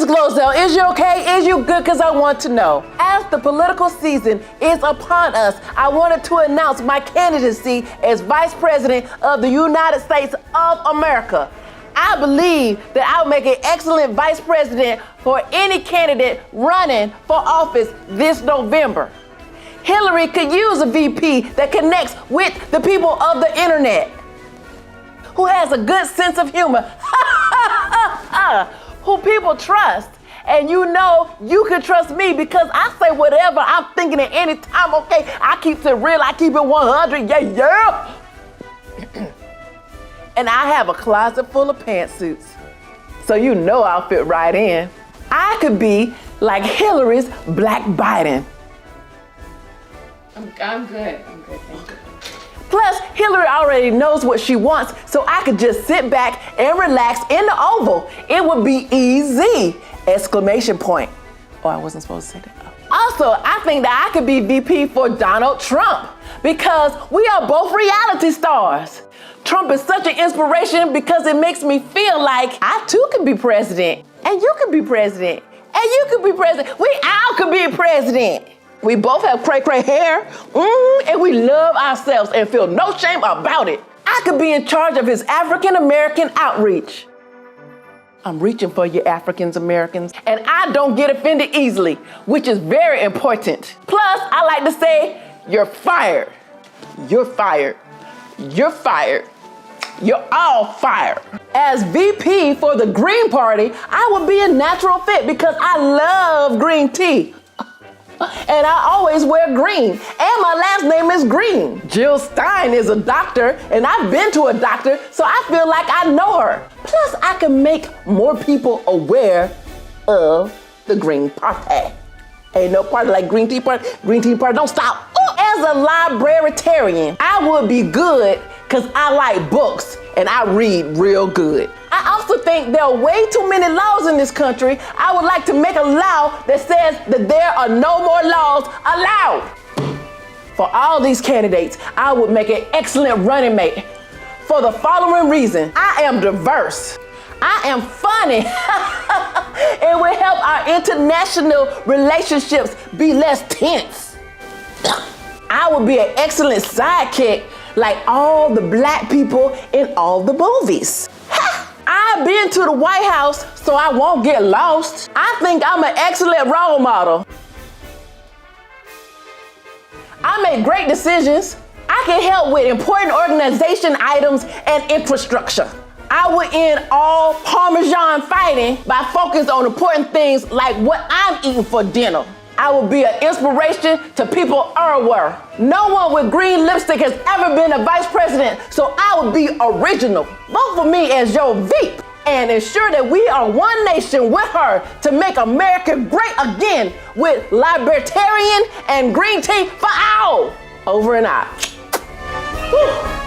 Mrs. GloZell, is you okay? Is you good? Because I want to know. As the political season is upon us, I wanted to announce my candidacy as Vice President of the United States of America. I believe that I'll make an excellent Vice President for any candidate running for office this November. Hillary could use a VP that connects with the people of the internet, who has a good sense of humor, who people trust. And you know you can trust me because I say whatever I'm thinking at any time, okay? I keep it real, I keep it 100, yeah. And I have a closet full of pantsuits, so you know I'll fit right in. I could be like Hillary's Black Biden. I'm good, thank you. Plus, Hillary already knows what she wants, so I could just sit back and relax in the Oval. It would be easy! Exclamation point. Oh, I wasn't supposed to say that. Also, I think that I could be VP for Donald Trump because we are both reality stars. Trump is such an inspiration because it makes me feel like I too can be president, and you can be president, and you can be president. We all can be president. We both have cray-cray hair, and we love ourselves and feel no shame about it. I could be in charge of his African-American outreach. I'm reaching for you, Africans-Americans, and I don't get offended easily, which is very important. Plus, I like to say, you're fired. You're fired. You're fired. You're all fired. As VP for the Green Party, I would be a natural fit because I love green tea. And I always wear green. And my last name is Green. Jill Stein is a doctor, and I've been to a doctor, so I feel like I know her. Plus, I can make more people aware of the Green Party. Ain't no party like Green Tea Party. Green Tea Party, don't stop. As a librarian, I would be good because I like books and I read real good. I also think there are way too many laws in this country. I would like to make a law that says that there are no more laws allowed. For all these candidates, I would make an excellent running mate for the following reason. I am diverse. I am funny. It will help our international relationships be less tense. I would be an excellent sidekick like all the black people in all the movies. I've been to the White House, so I won't get lost. I think I'm an excellent role model. I make great decisions. I can help with important organization items and infrastructure. I would end all Parmesan fighting by focusing on important things like what I'm eating for dinner. I will be an inspiration to people everywhere. No one with green lipstick has ever been a vice president, so I will be original. Vote for me as your VP and ensure that we are one nation with her to make America great again with libertarian and green tea for all. Over and out. Woo.